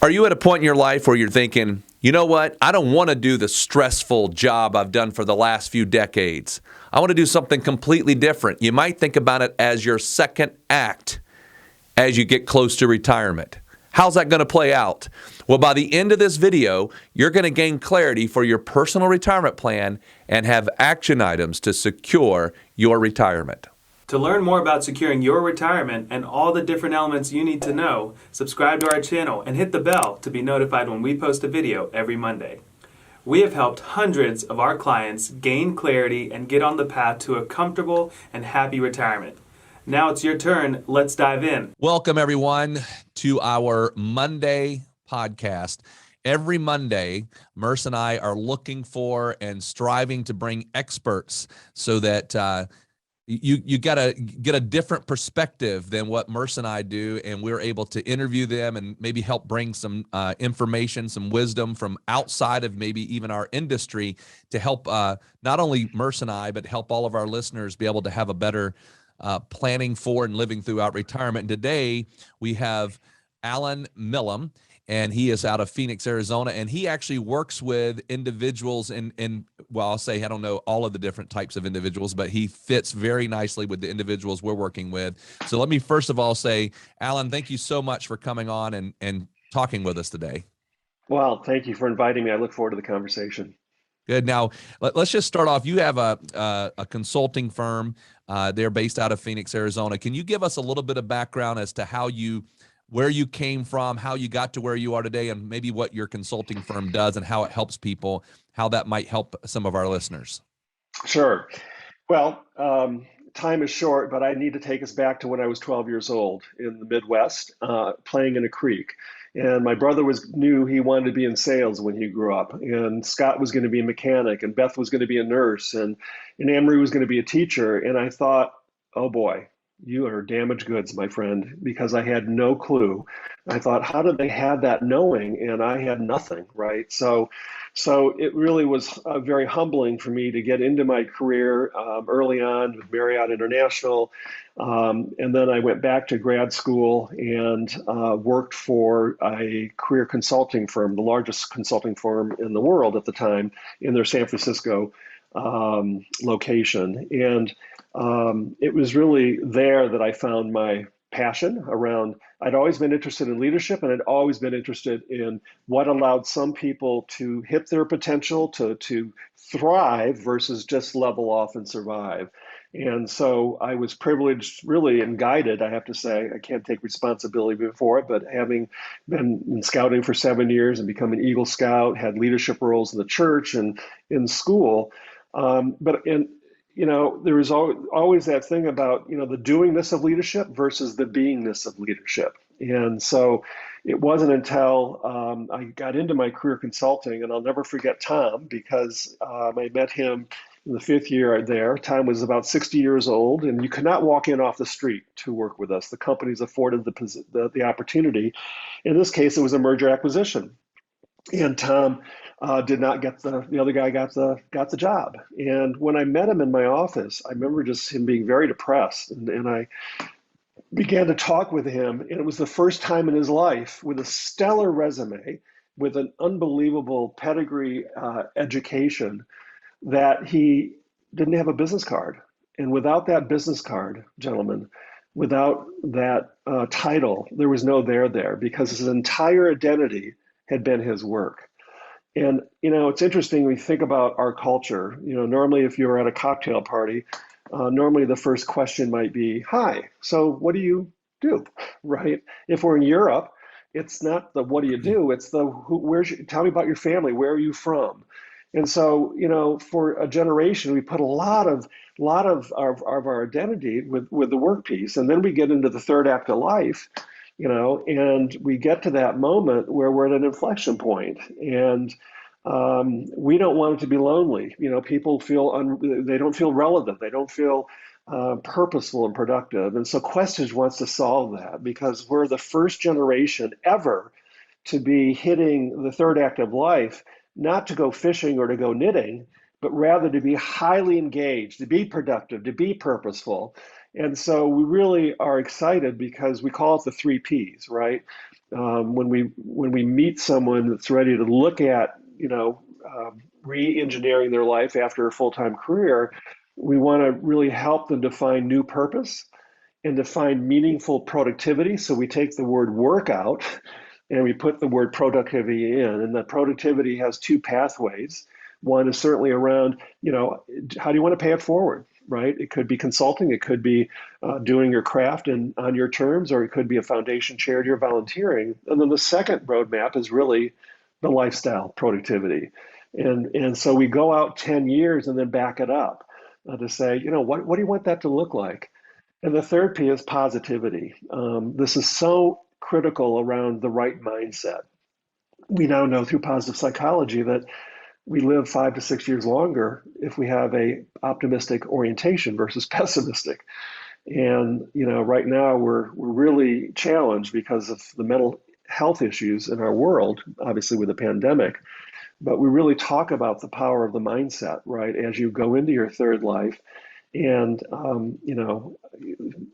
Are you at a point in your life where you're thinking, you know what? I don't want to do the stressful job I've done for the last few decades. I want to do something completely different. You might think about it as your second act as you get close to retirement. How's that going to play out? Well, by the end of this video, you're going to gain clarity for your personal retirement plan and have action items to secure your retirement. To learn more about securing your retirement and all the different elements you need to know, subscribe to our channel and hit the bell to be notified when we post a video every Monday. We have helped hundreds of our clients gain clarity and get on the path to a comfortable and happy retirement. Now it's your turn. Let's dive in. Welcome, everyone, to our Monday podcast. Every Monday, Merce and I are looking for and striving to bring experts so that you got to get a different perspective than what Merce and I do, and we're able to interview them and maybe help bring some information, some wisdom from outside of maybe even our industry to help not only Merce and I, but help all of our listeners be able to have a better planning for and living throughout retirement. And today we have Alan Millam, and he is out of Phoenix, Arizona, and he actually works with individuals well, I'll say, I don't know all of the different types of individuals, but he fits very nicely with the individuals we're working with. So let me first of all say, Alan, thank you so much for coming on and talking with us today. Well, thank you for inviting me. I look forward to the conversation. Good. Now, let's just start off. You have a consulting firm. They're based out of Phoenix, Arizona. Can you give us a little bit of background as to where you came from, how you got to where you are today, and maybe what your consulting firm does and how it helps people, how that might help some of our listeners? Sure. Well, time is short, but I need to take us back to when I was 12 years old in the Midwest, playing in a creek. And my brother knew he wanted to be in sales when he grew up. And Scott was going to be a mechanic, and Beth was going to be a nurse, and Anne-Marie was going to be a teacher. And I thought, oh boy, you are damaged goods, my friend, because I had no clue. I thought, how did they have that knowing? And I had nothing, right? So it really was very humbling for me to get into my career early on with Marriott International. And then I went back to grad school and worked for a career consulting firm, the largest consulting firm in the world at the time, in their San Francisco location. And it was really there that I found my passion around. I'd always been interested in leadership, and I'd always been interested in what allowed some people to hit their potential, to thrive versus just level off and survive. And so I was privileged, really, and guided, I have to say. I can't take responsibility for it, but having been in scouting for 7 years and become an Eagle Scout, had leadership roles in the church and in school. There was always that thing about, the doingness of leadership versus the beingness of leadership. And so it wasn't until I got into my career consulting, and I'll never forget Tom, because I met him in the 5th year there. Tom was about 60 years old, and you could not walk in off the street to work with us. The companies afforded the opportunity. In this case, it was a merger acquisition. And Tom did not get the other guy got the job. And when I met him in my office, I remember just him being very depressed. And I began to talk with him. And it was the first time in his life, with a stellar resume, with an unbelievable pedigree education, that he didn't have a business card. And without that business card, gentlemen, without that title, there was no there, because his entire identity had been his work. And, it's interesting when you think about our culture. Normally if you're at a cocktail party, normally the first question might be, hi, so what do you do, right? If we're in Europe, it's not the what do you do, it's the tell me about your family, where are you from? And so, for a generation, we put a lot of our identity with the work piece. And then we get into the third act of life, and we get to that moment where we're at an inflection point, and we don't want it to be lonely. People feel they don't feel relevant. They don't feel purposeful and productive. And so Questage wants to solve that, because we're the first generation ever to be hitting the third act of life, not to go fishing or to go knitting, but rather to be highly engaged, to be productive, to be purposeful. And so we really are excited, because we call it the 3 Ps, right? when we meet someone that's ready to look at, re-engineering their life after a full-time career, we want to really help them to find new purpose and to find meaningful productivity. So we take the word work out and we put the word productivity in. And that productivity has two pathways. One is certainly around, how do you want to pay it forward, right? It could be consulting, it could be doing your craft and on your terms, or it could be a foundation, charity, or volunteering. And then the second roadmap is really the lifestyle productivity. And so we go out 10 years and then back it up to say, what do you want that to look like? And the third P is positivity. This is so critical around the right mindset. We now know through positive psychology that we live 5 to 6 years longer if we have a optimistic orientation versus pessimistic. And right now we're really challenged because of the mental health issues in our world, obviously with the pandemic. But we really talk about the power of the mindset, right? As you go into your third life, and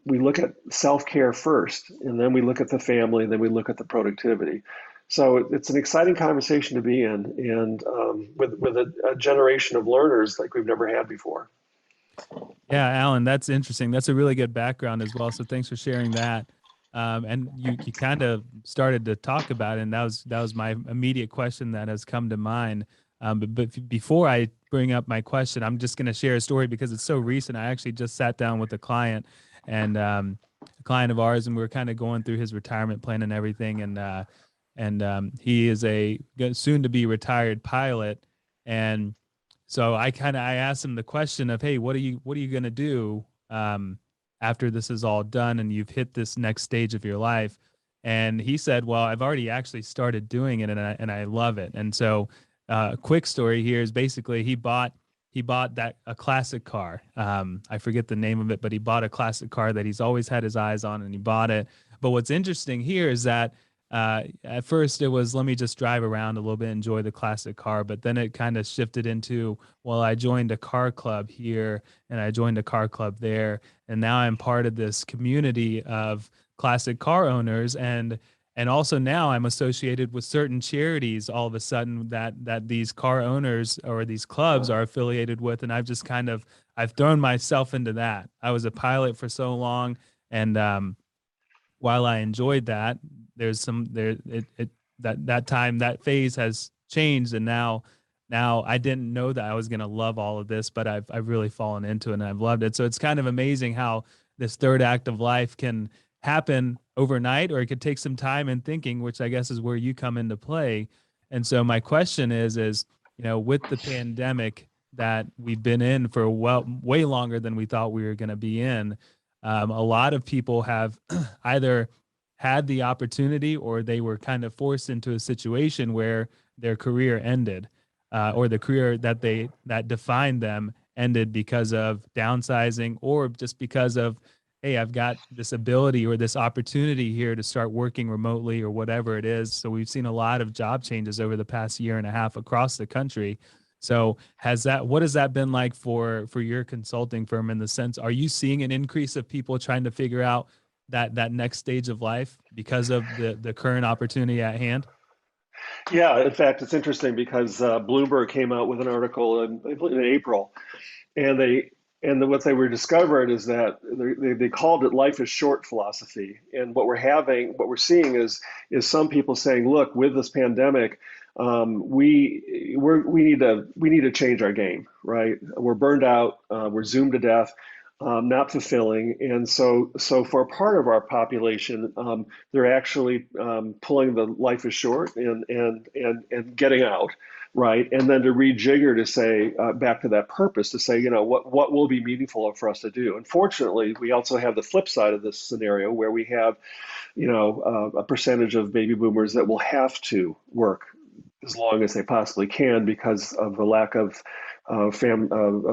we look at self-care first, and then we look at the family, and then we look at the productivity. So it's an exciting conversation to be in, and with a generation of learners like we've never had before. Yeah, Alan, that's interesting. That's a really good background as well. So thanks for sharing that. And you kind of started to talk about it, and that was my immediate question that has come to mind. But before I bring up my question, I'm just going to share a story because it's so recent. I actually just sat down with a client, and a client of ours, and we were kind of going through his retirement plan and everything. And he is a soon to be retired pilot. And so I asked him the question of, hey, what are you going to do after this is all done and you've hit this next stage of your life? And he said, well, I've already actually started doing it, and I love it. And so a quick story here is basically he bought a classic car. I forget the name of it, but he bought a classic car that he's always had his eyes on, and he bought it. But what's interesting here is that at first it was, let me just drive around a little bit, enjoy the classic car. But then it kind of shifted into, well, I joined a car club here and I joined a car club there. And now I'm part of this community of classic car owners. And also now I'm associated with certain charities all of a sudden that these car owners or these clubs are affiliated with. And I've thrown myself into that. I was a pilot for so long. And while I enjoyed that, that phase has changed, and now I didn't know that I was going to love all of this, but I've really fallen into it and I've loved it. So it's kind of amazing how this third act of life can happen overnight, or it could take some time and thinking, which I guess is where you come into play. And so my question is, with the pandemic that we've been in for way longer than we thought we were going to be in, a lot of people have either had the opportunity or they were kind of forced into a situation where their career ended, or the career that defined them ended because of downsizing, or just because of, hey, I've got this ability or this opportunity here to start working remotely or whatever it is. So we've seen a lot of job changes over the past year and a half across the country. So what has that been like for your consulting firm, in the sense, are you seeing an increase of people trying to figure out that next stage of life because of the current opportunity at hand? Yeah, in fact, it's interesting because Bloomberg came out with an article in April, and what they were discovering is that they called it "life is short" philosophy. And what we're seeing is some people saying, look, with this pandemic, we need to change our game, right? We're burned out, we're zoomed to death. Not fulfilling. And so for a part of our population, they're actually pulling the life is short and getting out, right? And then to rejigger to say, back to that purpose, to say, what will be meaningful for us to do? Unfortunately, we also have the flip side of this scenario where we have, a percentage of baby boomers that will have to work as long as they possibly can because of the lack of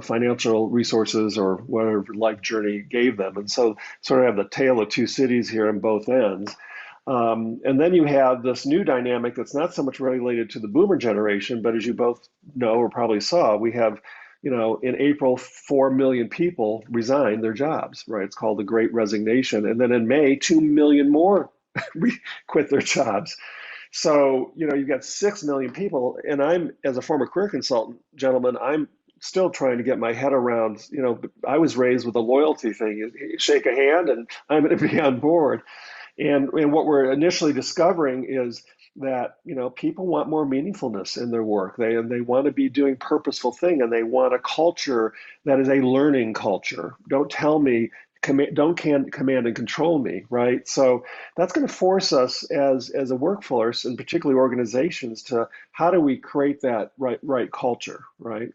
financial resources or whatever life journey gave them. And so sort of have the tale of two cities here on both ends. And then you have this new dynamic that's not so much related to the boomer generation, but as you both know or probably saw, we have, in April, 4 million people resigned their jobs, right? It's called the Great Resignation. And then in May, 2 million more quit their jobs. So, you've got 6 million people, and I'm, as a former career consultant, gentlemen, I'm still trying to get my head around, I was raised with a loyalty thing. You shake a hand and I'm going to be on board. And what we're initially discovering is that people want more meaningfulness in their work. They want to be doing purposeful thing, and they want a culture that is a learning culture. Don't tell me, command and control me, right? So that's going to force us as a workforce, and particularly organizations, to how do we create that right culture, right?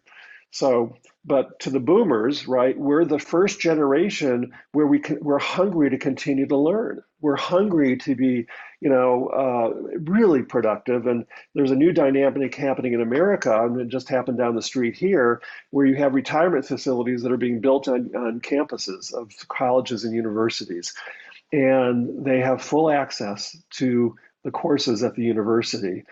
So, but to the boomers, right, we're the first generation where we're hungry to continue to learn. We're hungry to be, really productive. And there's a new dynamic happening in America, and it just happened down the street here, where you have retirement facilities that are being built on campuses of colleges and universities. And they have full access to the courses at the university.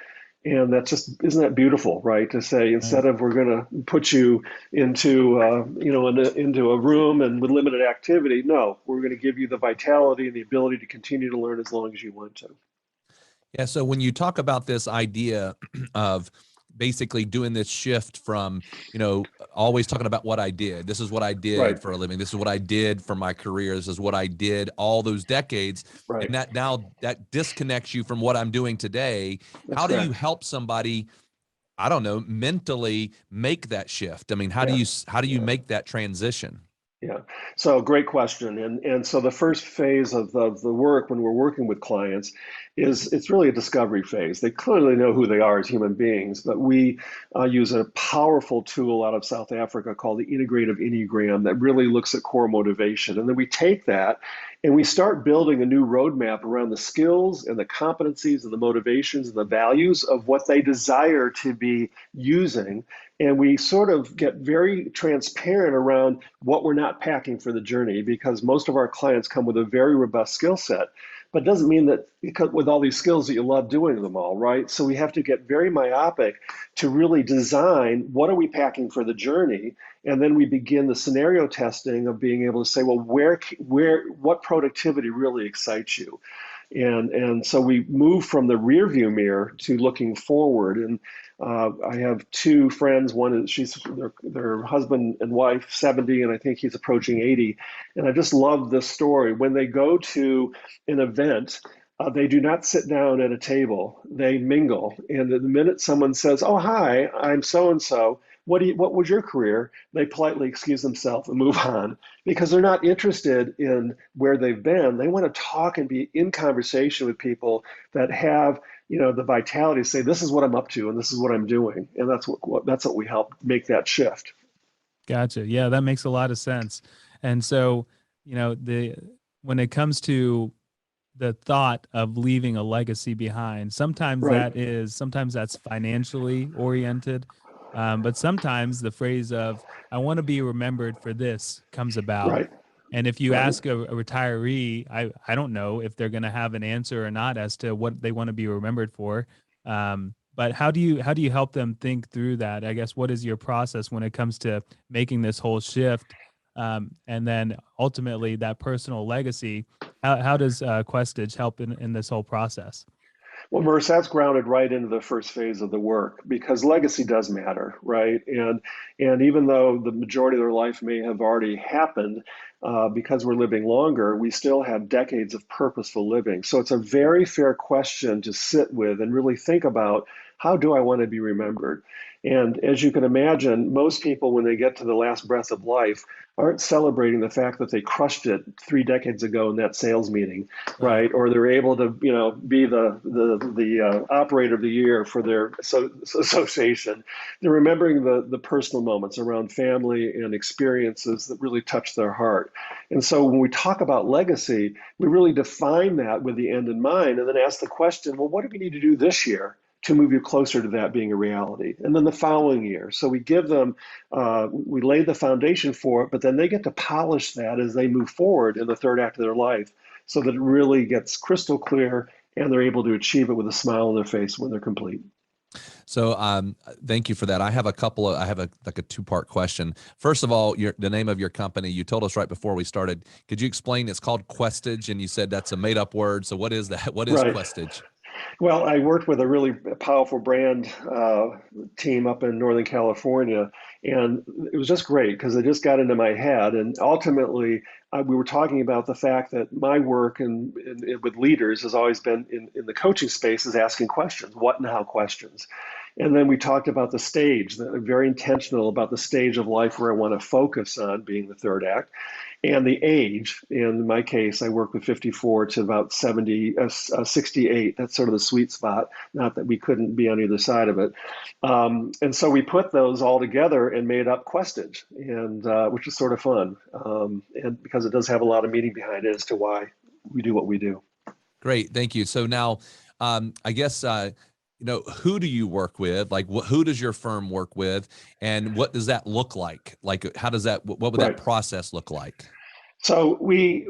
And that's just, isn't that beautiful, right? To say, instead of we're going to put you into, into a room and with limited activity, no, we're going to give you the vitality and the ability to continue to learn as long as you want to. Yeah. So when you talk about this idea of basically doing this shift from, always talking about what I did. This is what I did Right. for a living. This is what I did for my career. This is what I did all those decades. Right. And that now that disconnects you from what I'm doing today. That's How do you correct. help somebody, I don't know, mentally make that shift? I mean, how do you make that transition? Yeah. So great question. And so the first phase of the work when we're working with clients is it's really a discovery phase. They clearly know who they are as human beings, but we use a powerful tool out of South Africa called the Integrative Enneagram that really looks at core motivation. And then we take that and we start building a new roadmap around the skills and the competencies and the motivations and the values of what they desire to be using. And we sort of get very transparent around what we're not packing for the journey, because most of our clients come with a very robust skill set. But it doesn't mean that with all these skills that you love doing them all, right? So we have to get very myopic to really design what are we packing for the journey. And then we begin the scenario testing of being able to say, well, what productivity really excites you? And so we move from the rear view mirror to looking forward. And I have 2 friends. One is their husband and wife, 70, and I think he's approaching 80. And I just love this story. When they go to an event, they do not sit down at a table. They mingle. And the minute someone says, "Oh, hi, I'm so and so. What was your career?" They politely excuse themselves and move on, because they're not interested in where they've been. They want to talk and be in conversation with people that have, the vitality to say, this is what I'm up to and this is what I'm doing. And that's what we help make that shift. Gotcha. Yeah, that makes a lot of sense. And so, when it comes to the thought of leaving a legacy behind, sometimes Right. sometimes that's financially oriented. But sometimes the phrase of, I want to be remembered for this comes about. Right. And if you Right. ask a retiree, I don't know if they're going to have an answer or not as to what they want to be remembered for. But how do you help them think through that? I guess, what is your process when it comes to making this whole shift? And then ultimately that personal legacy, how does Questage help in this whole process? Well, Merce, that's grounded right into the first phase of the work, because legacy does matter, right? And even though the majority of their life may have already happened, because we're living longer, we still have decades of purposeful living. So it's a very fair question to sit with and really think about, how do I want to be remembered? And as you can imagine, most people, when they get to the last breath of life, aren't celebrating the fact that they crushed it 3 decades ago in that sales meeting, right? Or they're able to, be the operator of the year for their association. They're remembering the personal moments around family and experiences that really touch their heart. And so when we talk about legacy, we really define that with the end in mind, and then ask the question, well, what do we need to do this year to move you closer to that being a reality? And then the following year. So we give them, we lay the foundation for it, but then they get to polish that as they move forward in the third act of their life, so that it really gets crystal clear and they're able to achieve it with a smile on their face when they're complete. So thank you for that. I have a two-part question. First of all, the name of your company, you told us right before we started. Could you explain? It's called Questage, and you said that's a made-up word. So what is that? What is Right. Questage? Well, I worked with a really powerful brand team up in Northern California, and it was just great because it just got into my head. And ultimately, we were talking about the fact that my work and with leaders has always been in the coaching space is asking questions, what and how questions. And then we talked about the stage, very intentional about the stage of life where I want to focus on being the third act. And the age, in my case, I work with 54 to about 68. That's sort of the sweet spot. Not that we couldn't be on either side of it. And so we put those all together and made up Questage, and which is sort of fun. And because it does have a lot of meaning behind it as to why we do what we do. Great, thank you. So now, I guess. Who do you work with? Like, who does your firm work with, and what does that look like? Like, how does that? What would that process look like? So we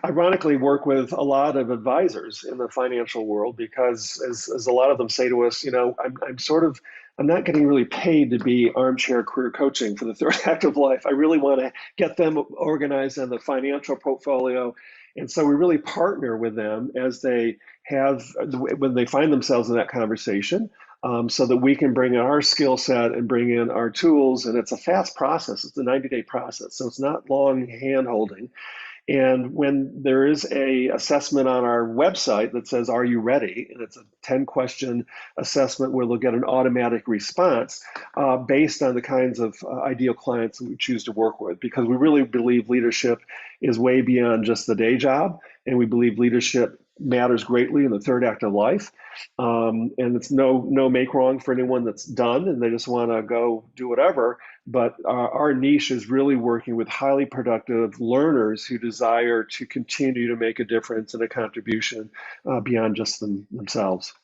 ironically work with a lot of advisors in the financial world because, as a lot of them say to us, I'm not getting really paid to be armchair career coaching for the third act of life. I really want to get them organized on the financial portfolio. And so we really partner with them as when they find themselves in that conversation, so that we can bring in our skill set and bring in our tools. And it's a fast process. It's a 90-day process. So it's not long hand-holding. And when there is a assessment on our website that says, "Are you ready?" and it's a 10-question assessment where they'll get an automatic response based on the kinds of ideal clients that we choose to work with, because we really believe leadership is way beyond just the day job, and we believe leadership matters greatly in the third act of life. And it's no make wrong for anyone that's done and they just want to go do whatever. But our niche is really working with highly productive learners who desire to continue to make a difference and a contribution beyond just themselves.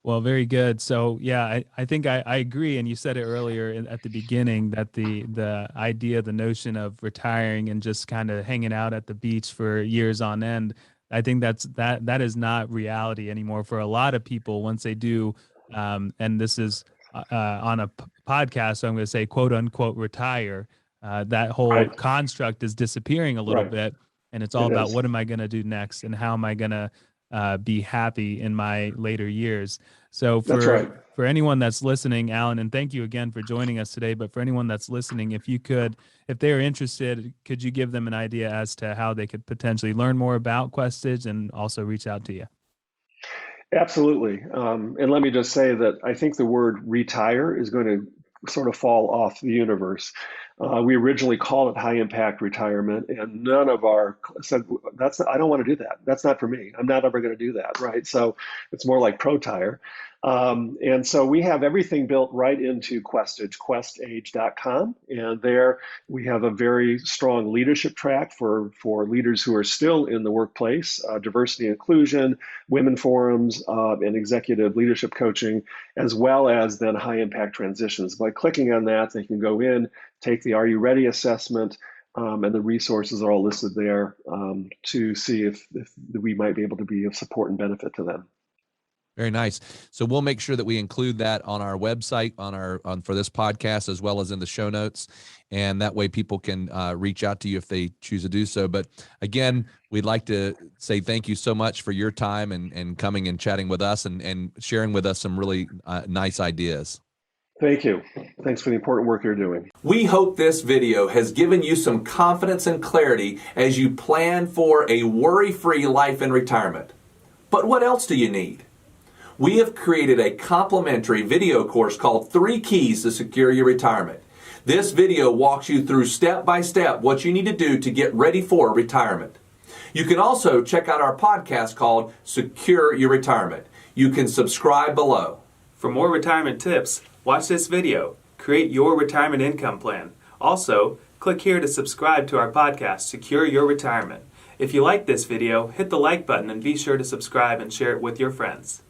Well, very good. So yeah, I think I agree. And you said it earlier at the beginning that the idea, the notion of retiring and just kind of hanging out at the beach for years on end, I think that is not reality anymore for a lot of people once they do. And this is on a podcast, so I'm going to say quote unquote retire. That whole construct is disappearing a little bit, and it's all about what am I going to do next and how am I going to be happy in my later years. So for anyone that's listening, Alan, and thank you again for joining us today, but for anyone that's listening, if they're interested, could you give them an idea as to how they could potentially learn more about Questage and also reach out to you? Absolutely. And let me just say that I think the word retire is going to sort of fall off the universe. We originally called it high impact retirement, and none of our said I don't want to do that. That's not for me. I'm not ever going to do that. Right. So it's more like pro-tire. And so we have everything built right into Questage, questage.com. And there we have a very strong leadership track for leaders who are still in the workplace, diversity and inclusion, women forums, and executive leadership coaching, as well as then high impact transitions. By clicking on that, they can go in, take the Are You Ready assessment, and the resources are all listed there to see if we might be able to be of support and benefit to them. Very nice. So we'll make sure that we include that on our website, for this podcast, as well as in the show notes. And that way people can reach out to you if they choose to do so. But again, we'd like to say thank you so much for your time and coming and chatting with us and sharing with us some really nice ideas. Thank you. Thanks for the important work you're doing. We hope this video has given you some confidence and clarity as you plan for a worry-free life in retirement. But what else do you need? We have created a complimentary video course called 3 Keys to Secure Your Retirement. This video walks you through step by step what you need to do to get ready for retirement. You can also check out our podcast called Secure Your Retirement. You can subscribe below. For more retirement tips, watch this video. Create your retirement income plan. Also, click here to subscribe to our podcast, Secure Your Retirement. If you like this video, hit the like button and be sure to subscribe and share it with your friends.